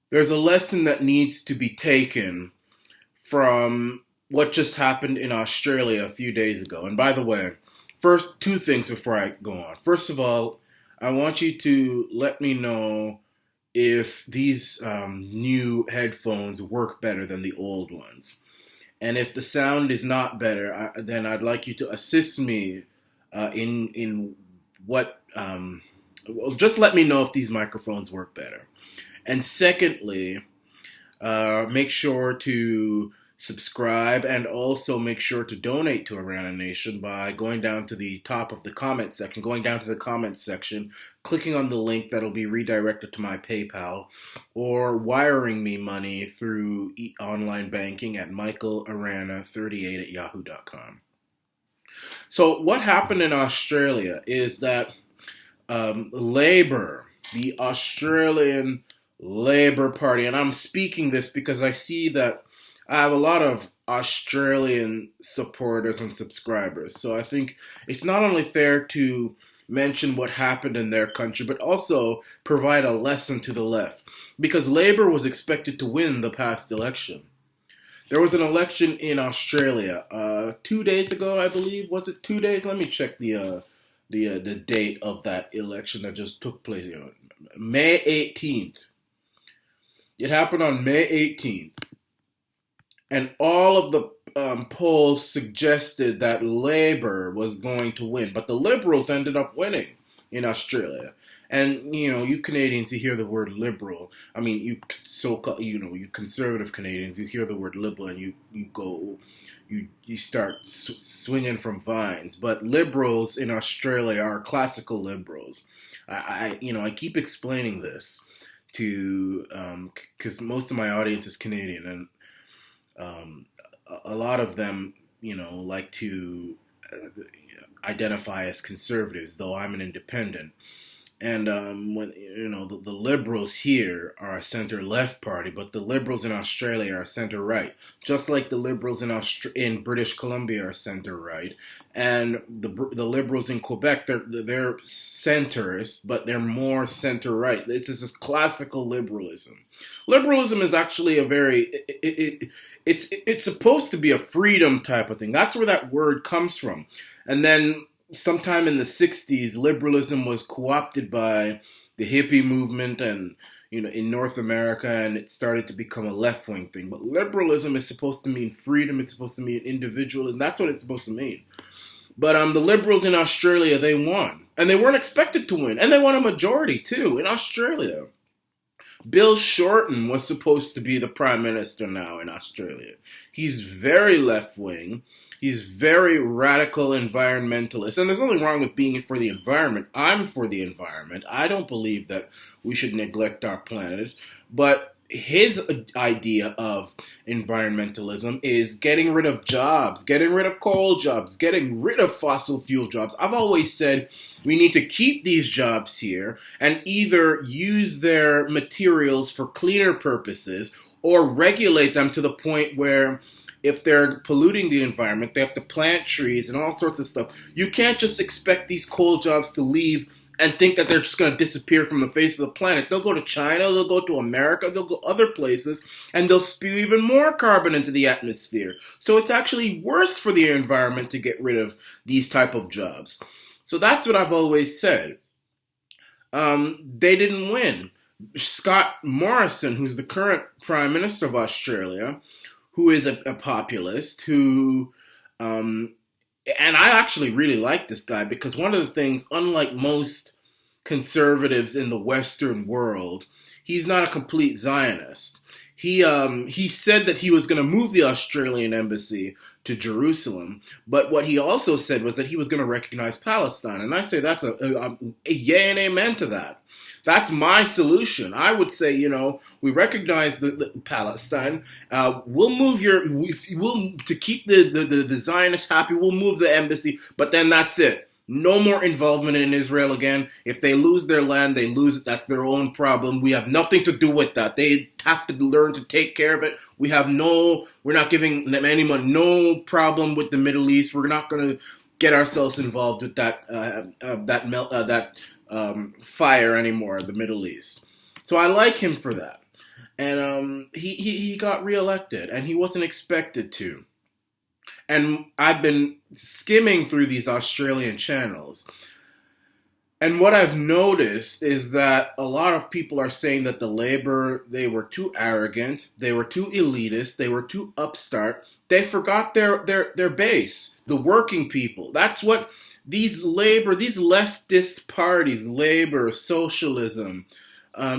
There's a lesson that needs to be taken from what just happened in Australia a few days ago. And by the way, first, two things before I go on. First of all, I want you to let me know if these new headphones work better than the old ones. And if the sound is not better, then I'd like you to assist me in what. Well, just let me know if these microphones work better. And secondly, make sure to subscribe and also make sure to donate to Arana Nation by going down to the top of the comment section, clicking on the link that'll be redirected to my PayPal, or wiring me money through online banking at michaelarana38 at yahoo.com. So what happened in Australia is that Labour, the Australian Labour Party, and I'm speaking this because I see that I have a lot of Australian supporters and subscribers. So I think it's not only fair to mention what happened in their country, but also provide a lesson to the left. Because Labour was expected to win the past election. There was an election in Australia 2 days ago, I believe. Was it 2 days? Let me check the date of that election that just took place. May 18th. It happened on May 18th. And all of the polls suggested that Labour was going to win. But the Liberals ended up winning in Australia. And, you Canadians, you hear the word liberal. I mean, you conservative Canadians, you hear the word liberal and you start swinging from vines. But liberals in Australia are classical liberals. I keep explaining this to, because most of my audience is Canadian, and a lot of them, like to identify as conservatives, though I'm an independent. And when the liberals here are a center-left party, but the liberals in Australia are center-right, just like the liberals in British Columbia are center-right, and the liberals in Quebec they're centrist, but they're more center-right. It's this classical liberalism. Liberalism is actually a very it's supposed to be a freedom type of thing. That's where that word comes from, and then sometime in the 60s, liberalism was co-opted by the hippie movement and, in North America, and it started to become a left-wing thing. But liberalism is supposed to mean freedom, it's supposed to mean individual, and that's what it's supposed to mean. But the liberals in Australia, they won. And they weren't expected to win. And they won a majority, too, in Australia. Bill Shorten was supposed to be the prime minister now in Australia. He's very left-wing. He's very radical environmentalist. And there's nothing wrong with being for the environment. I'm for the environment. I don't believe that we should neglect our planet. But his idea of environmentalism is getting rid of jobs, getting rid of coal jobs, getting rid of fossil fuel jobs. I've always said we need to keep these jobs here and either use their materials for cleaner purposes or regulate them to the point where if they're polluting the environment, they have to plant trees and all sorts of stuff. You can't just expect these coal jobs to leave and think that they're just going to disappear from the face of the planet. They'll go to China, they'll go to America, they'll go other places, and they'll spew even more carbon into the atmosphere. So it's actually worse for the environment to get rid of these type of jobs. So that's what I've always said. They didn't win. Scott Morrison, who's the current Prime Minister of Australia, who is a populist, who, and I actually really like this guy because one of the things, unlike most conservatives in the Western world, he's not a complete Zionist. He said that he was going to move the Australian embassy to Jerusalem, but what he also said was that he was going to recognize Palestine, and I say that's a yay and amen to that. That's my solution. I would say, we recognize the Palestine. We'll move to keep the Zionists happy. We'll move the embassy, but then that's it. No more involvement in Israel again. If they lose their land, they lose it. That's their own problem. We have nothing to do with that. They have to learn to take care of it. We're not giving them any money. No problem with the Middle East. We're not going to get ourselves involved with that fire anymore, the Middle East. So I like him for that. and he got reelected, and he wasn't expected to. And I've been skimming through these Australian channels, and what I've noticed is that a lot of people are saying that the Labor, they were too arrogant, they were too elitist, they were too upstart. They forgot their base, the working people. That's what these Labor, these leftist parties, Labor, socialism,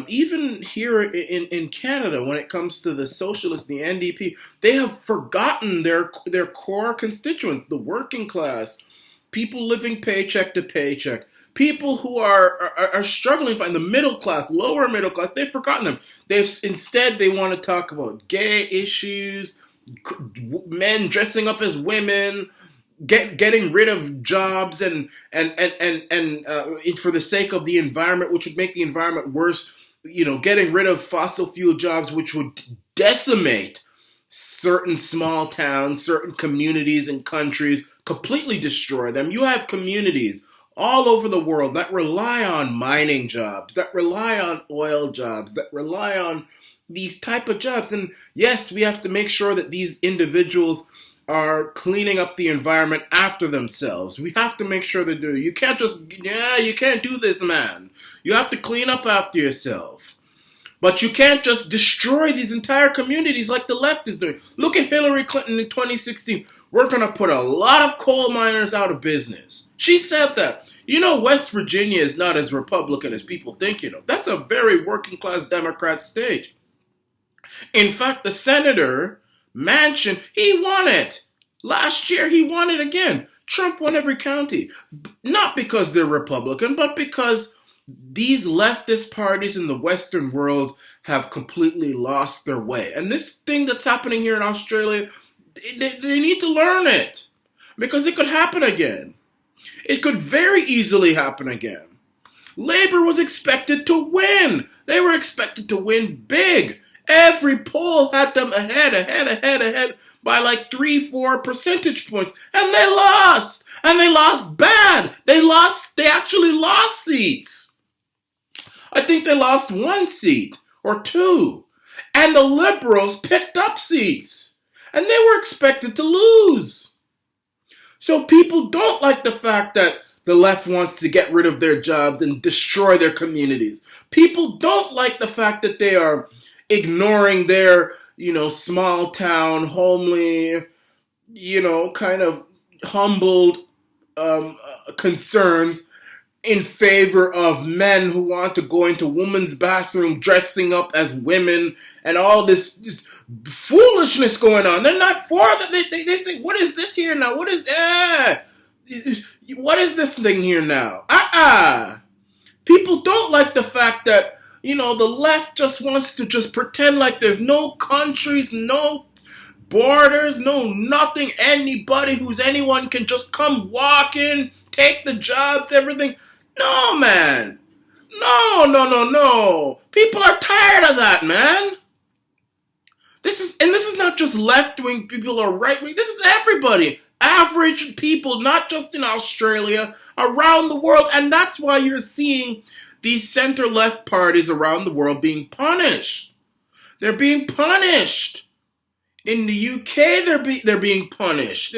even here in Canada, when it comes to the socialists, the NDP, they have forgotten their core constituents, the working class, people living paycheck to paycheck. People who are struggling, find the middle class, lower middle class, they've forgotten them. Instead they want to talk about gay issues, men dressing up as women, getting rid of jobs, and for the sake of the environment, which would make the environment worse. Getting rid of fossil fuel jobs, which would decimate certain small towns, certain communities and countries, completely destroy them. You have communities all over the world that rely on mining jobs, that rely on oil jobs, that rely on these type of jobs. And yes, we have to make sure that these individuals are cleaning up the environment after themselves. We have to make sure they do. You can't you can't do this, man. You have to clean up after yourself. But you can't just destroy these entire communities like the left is doing. Look at Hillary Clinton in 2016. We're going to put a lot of coal miners out of business. She said that. West Virginia is not as Republican as people think, That's a very working class Democrat state. In fact, the Senator Manchin, he won it. Last year, he won it again. Trump won every county. Not because they're Republican, but because these leftist parties in the Western world have completely lost their way. And this thing that's happening here in Australia, they need to learn it. Because it could happen again. It could very easily happen again. Labor was expected to win. They were expected to win big. Every poll had them ahead by like 3-4 percentage points. And they lost. And they lost bad. They actually lost seats. I think they lost 1 seat or 2. And the Liberals picked up seats. And they were expected to lose. So people don't like the fact that the left wants to get rid of their jobs and destroy their communities. People don't like the fact that they are ignoring their, small town, homely, kind of humbled concerns in favor of men who want to go into women's bathroom dressing up as women and all this foolishness going on. They're not for that. They say, what is this here now? What is this thing here now? People don't like the fact that, the left just wants to just pretend like there's no countries, no borders, no nothing. Anyone can just come walk in, take the jobs, everything. No, man. No. People are tired of that, man. This is not just left-wing people or right-wing. This is everybody. Average people, not just in Australia, around the world. And that's why you're seeing these center-left parties around the world being punished. They're being punished. In the UK, they're being punished.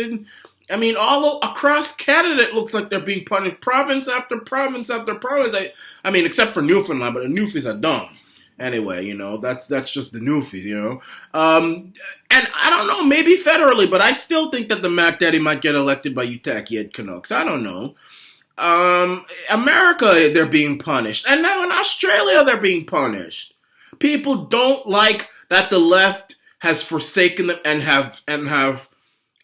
All across Canada, it looks like they're being punished. Province after province after province. Except for Newfoundland, but the Newfies are dumb. Anyway, that's just the Newfies, And I don't know, maybe federally, but I still think that the Mac Daddy might get elected by you tacky head Canucks. I don't know. America, they're being punished. And now in Australia, they're being punished. People don't like that the left has forsaken them and have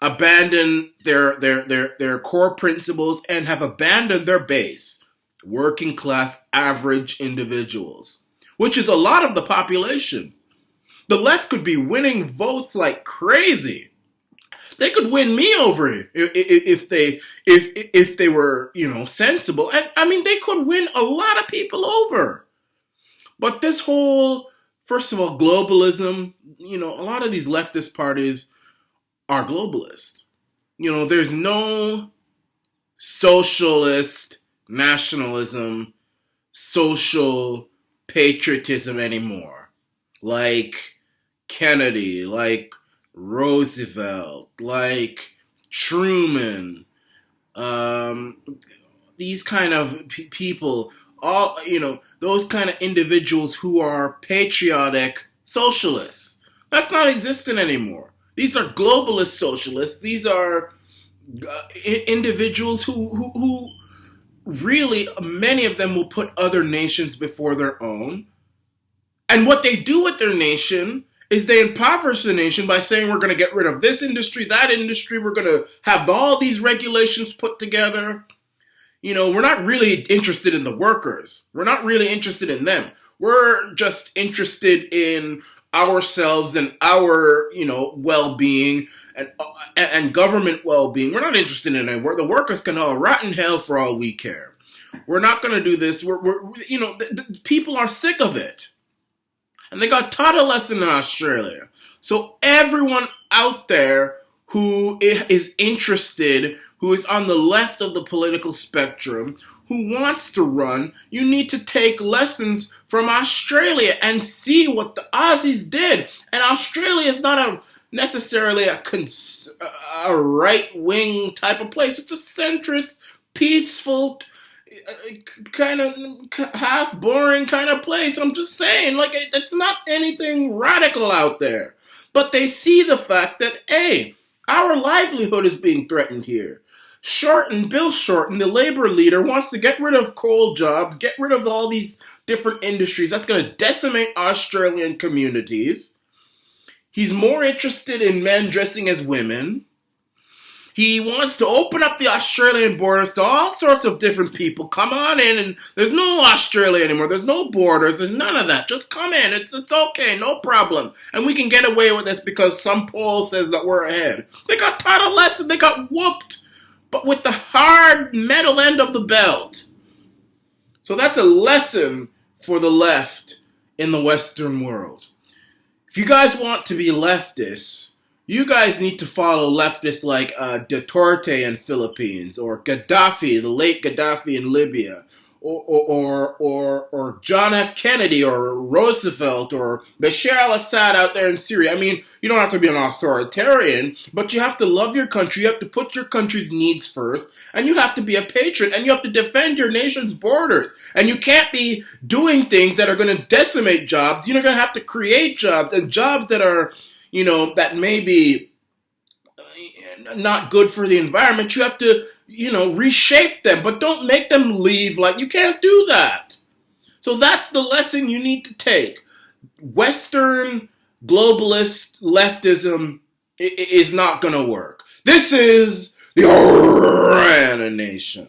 abandoned their core principles and have abandoned their base. Working class, average individuals. Which is a lot of the population. The left could be winning votes like crazy. They could win me over if they were, sensible. And they could win a lot of people over. But this whole, first of all, globalism, a lot of these leftist parties are globalist. There's no socialist nationalism, social patriotism anymore. like Kennedy, like Roosevelt, like Truman, um, these kind of people, all, those kind of individuals who are patriotic socialists. That's not existent anymore. These are globalist socialists. These are individuals who really, many of them will put other nations before their own. And what they do with their nation is they impoverish the nation by saying we're going to get rid of this industry, that industry, we're going to have all these regulations put together. We're not really interested in the workers. We're not really interested in them. We're just interested in ourselves and our, well-being and government well-being. We're not interested in it. The workers can all rot in hell for all we care. We're not going to do this. The people are sick of it. And they got taught a lesson in Australia. So everyone out there who is interested, who is on the left of the political spectrum, who wants to run, you need to take lessons from Australia and see what the Aussies did. And Australia is not necessarily a right-wing type of place. It's a centrist, peaceful, kind of half boring kind of place. I'm just saying, it's not anything radical out there. But they see the fact that, hey, our livelihood is being threatened here. Bill Shorten, the labor leader, wants to get rid of coal jobs, get rid of all these different industries. That's going to decimate Australian communities. He's more interested in men dressing as women. He wants to open up the Australian borders to all sorts of different people. Come on in, and there's no Australia anymore. There's no borders. There's none of that. Just come in. It's okay. No problem. And we can get away with this because some poll says that we're ahead. They got taught a lesson. They got whooped, but with the hard metal end of the belt. So that's a lesson for the left in the Western world. If you guys want to be leftists, you guys need to follow leftists like Duterte in Philippines, or Gaddafi, the late Gaddafi in Libya, or John F. Kennedy, or Roosevelt, or Bashar al-Assad out there in Syria. I mean, you don't have to be an authoritarian, but you have to love your country. You have to put your country's needs first, and you have to be a patriot, and you have to defend your nation's borders. And you can't be doing things that are going to decimate jobs. You're going to have to create jobs, and jobs that are, that may be not good for the environment. You have to, reshape them, but don't make them leave. You can't do that. So that's the lesson you need to take. Western globalist leftism is not going to work. This is the Orange Nation.